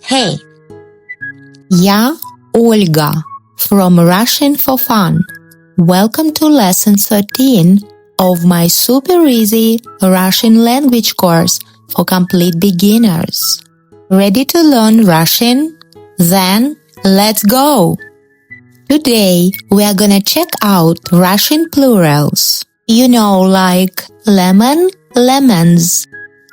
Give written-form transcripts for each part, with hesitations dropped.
Hey, я Olga from Russian for Fun. Welcome to lesson 13 of my super easy Russian language course for complete beginners. Ready to learn Russian? Then let's go! Today we are gonna check out Russian plurals. You know, like lemon, lemons,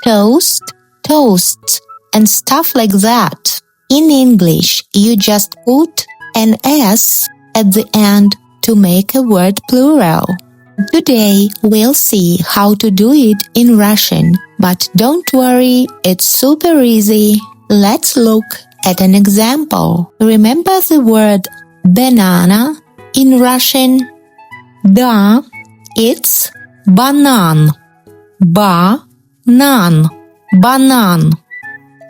toast, toasts, and stuff like that. In English, you just put an S at the end to make a word plural. Today, we'll see how to do it in Russian, but don't worry, it's super easy. Let's look at an example. Remember the word banana in Russian? Да, it's банан. Ba-nan. Banan.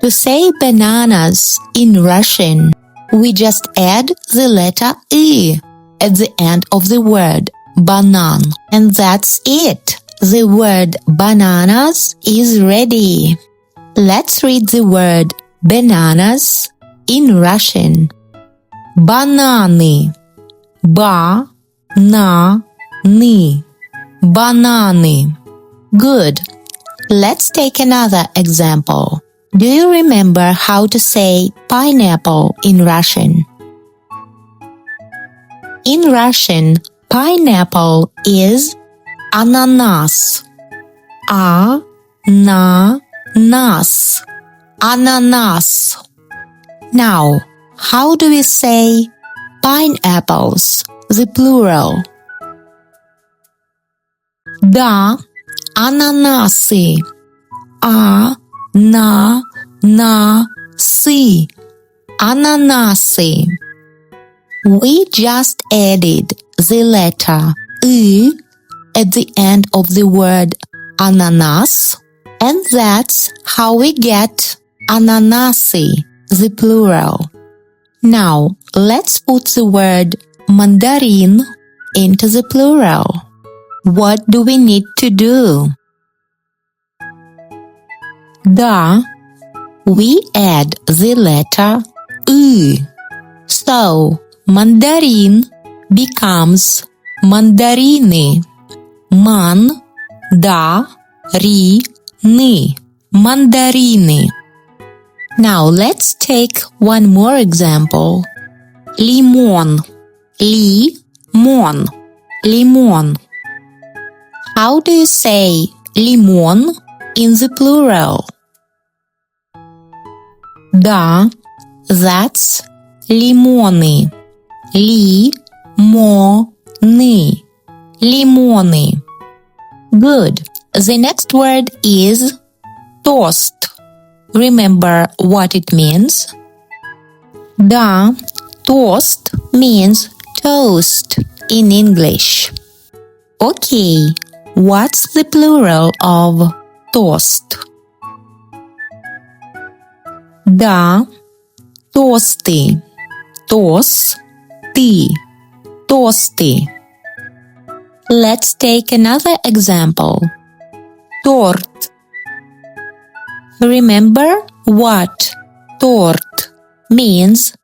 To say bananas in Russian, we just add the letter E at the end of the word banan. And that's it. The word bananas is ready. Let's read the word bananas in Russian. Бананы. Ba-na-ni. Banаны. Good. Let's take another example. Do you remember how to say pineapple in Russian? In Russian, pineapple is ananas. A-na-nas. Ananas. Now, how do we say pineapples, the plural? Да, ананасы. А-на-на-сы. Ананасы. We just added the letter E at the end of the word ananas, and that's how we get ananасы, the plural. Now, let's put the word mandarin into the plural. What do we need to do? Да, we add the letter E. So, mandarin becomes mandarины. Man-da-ri-ny. Mandarины. Now, let's take one more example. Limon. Li-mon. Limon. How do you say limon in the plural? Да, that's лимоны. Ли-мо-ны. Лимоны. Good. The next word is toast. Remember what it means? Да, toast means toast in English. Okay, what's the plural of toast? Да, тосты. Тосты. Тосты. Let's take another example. Торт. Remember what торт means?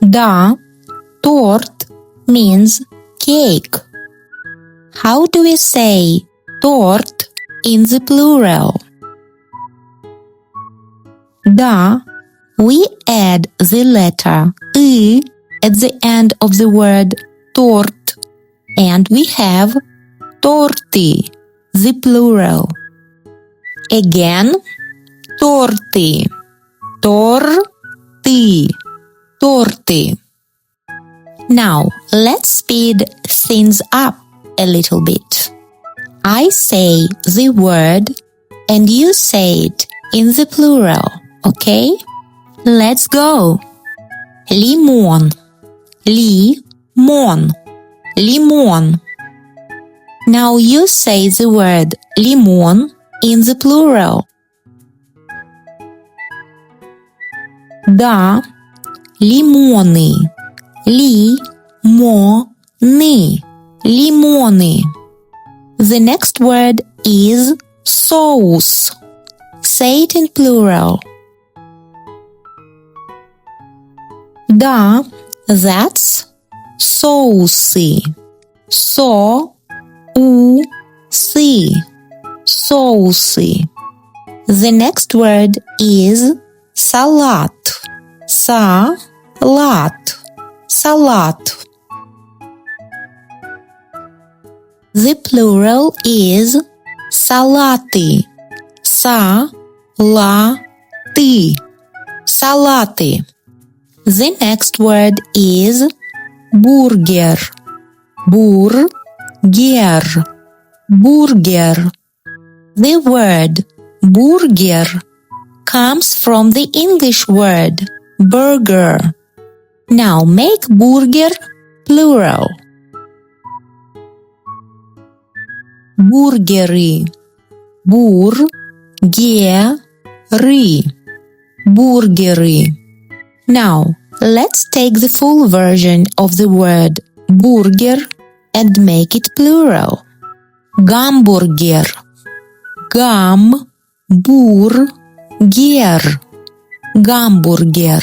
Да, торт means cake. How do we say торт in the plural? Да, we add the letter E at the end of the word торт, and we have торты, the plural. Again, торты, торты, торты. Now, let's speed things up a little bit. I say the word and you say it in the plural, okay? Let's go. Лимон. Ли-мон. Лимон. Now you say the word limon in the plural. Да, лимоны. Ли-мо-ны. Лимоны. The next word is Соус. Say it in plural. Да, that's соусы. Соусы. Соусы. The next word is салат. Салат. Салат. The plural is салаты. Салаты. Салаты. The next word is бургер. Бургер. Бургер. The word burger comes from the English word burger. Now make burger plural. Бургеры. Бургеры. Бургеры. Now, let's take the full version of the word burger and make it plural. Гамбургер. Гамбургер. Гамбургер.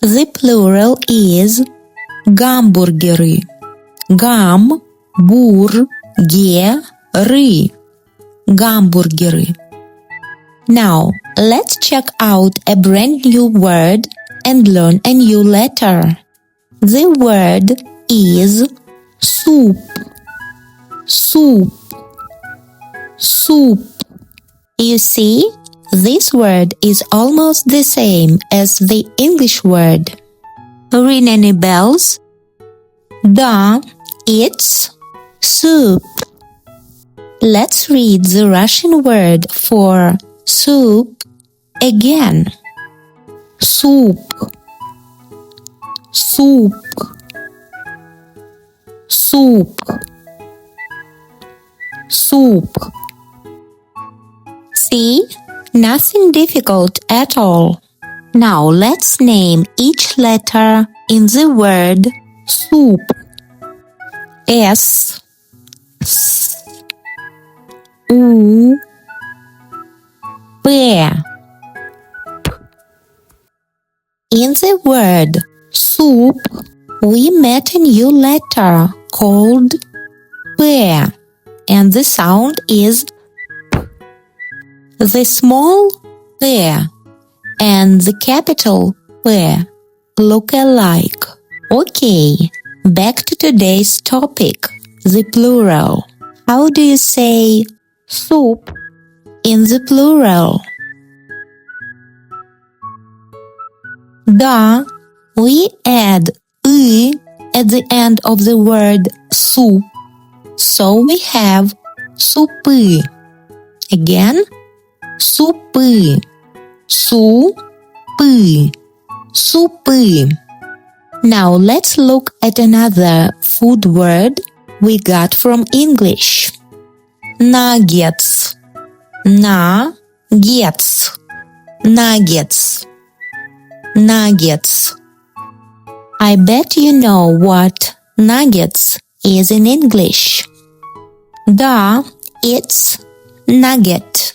The plural is гамбургеры. Гамбургеры. Гамбургеры. Now, let's check out a brand new word and learn a new letter. The word is soup. Soup. Soup. You see, this word is almost the same as the English word. Ring any bells? Да, it's soup. Let's read the Russian word for soup again. Soup. Soup. Soup. Soup. See? Nothing difficult at all. Now let's name each letter in the word soup. S, U, P. In the word soup, we met a new letter called P, and the sound is P. The small P and the capital P look alike. Okay, back to today's topic, the plural. How do you say soup in the plural? Да, we add «ы» at the end of the word soup, so we have супы. Again, супы, супы, супы. Now let's look at another food word we got from English. Nagets. Nagets. Nagets. Nuggets. I bet you know what nuggets is in English. Да, it's nugget.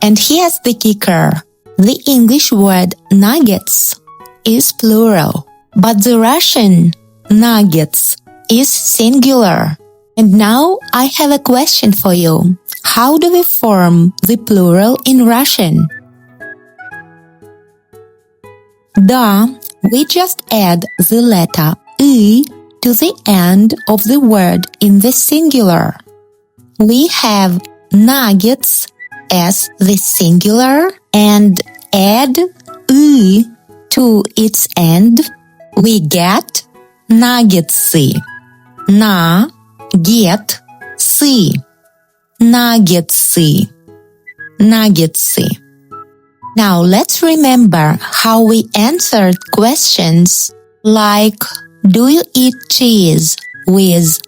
And here's the kicker. The English word nuggets is plural, but the Russian nuggets is singular. And now I have a question for you. How do we form the plural in Russian? Да, we just add the letter «ы» to the end of the word in the singular. We have nuggets as the singular and add «ы» to its end. We get нагетсы. На-гет-сы. Нагетсы. Нагетсы. Now let's remember how we answered questions like do you eat cheese with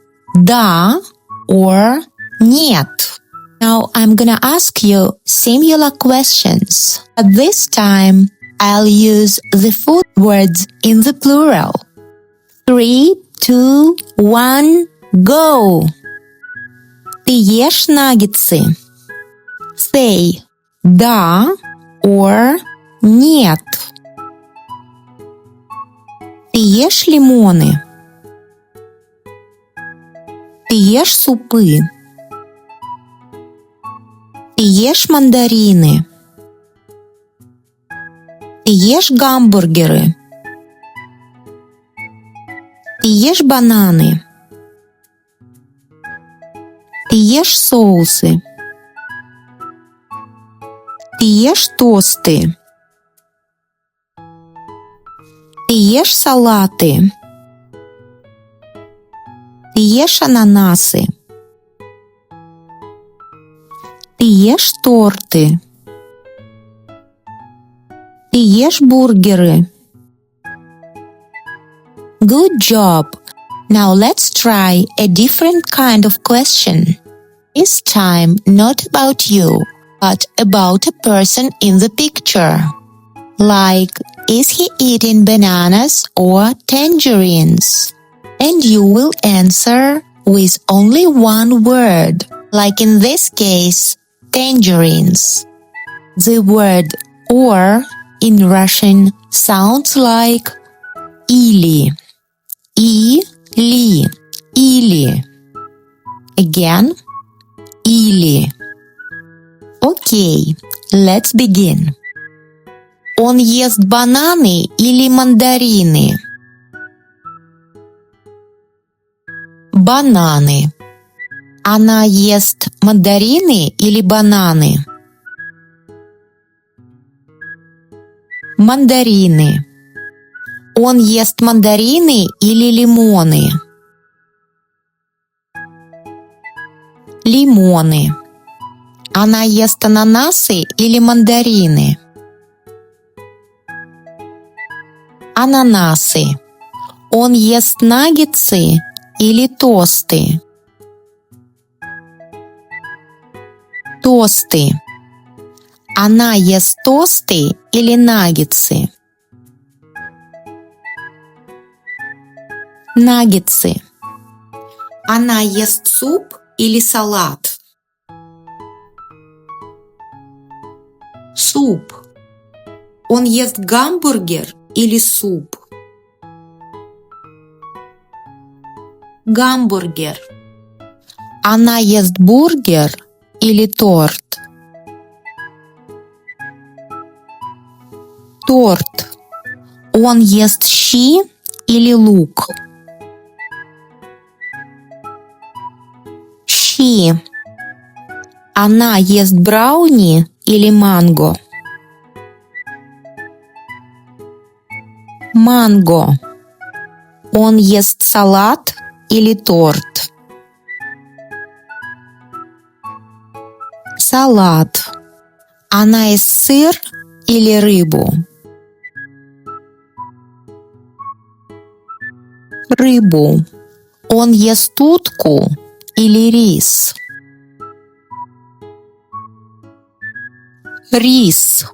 да or нет? Now I'm gonna ask you similar questions, but this time I'll use the food words in the plural. 3, 2, 1, go! Ты ешь нагетсы? Say да or Нет. Ты ешь лимоны? Ты ешь супы? Ты ешь мандарины? Ты ешь гамбургеры? Ты ешь бананы? Ты ешь соусы? Ты ешь тосты? Ты ешь салаты? Ты ешь ананасы? Ты ешь торты? Ты ешь бургеры? Good job! Now let's try a different kind of question. This time not about you, but about a person in the picture. Like, is he eating bananas or tangerines? And you will answer with only one word, like in this case, tangerines. The word or in Russian sounds like или. Или. Или. Again, или. Okay, let's begin. Он ест бананы или мандарины? Бананы. Она ест мандарины или бананы? Мандарины. Он ест мандарины или лимоны? Лимоны. Она ест ананасы или мандарины? Ананасы. Он ест нагетсы или тосты? Тосты. Она ест тосты или нагетсы? Нагетсы. Она ест суп или салат? Суп. Он ест гамбургер или суп? Гамбургер. Она ест бургер или торт? Торт. Он ест щи или лук? Щи. Она ест брауни или манго? Манго. Он ест салат или торт? Салат. Она ест сыр или рыбу? Рыбу. Он ест утку или рис? Рис.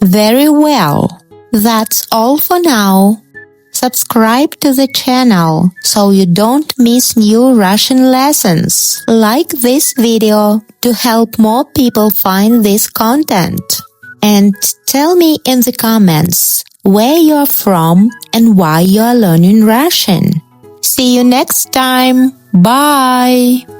Very well. That's all for now. Subscribe to the channel so you don't miss new Russian lessons. Like this video to help more people find this content. And tell me in the comments where you're from and why you're learning Russian. See you next time. Bye!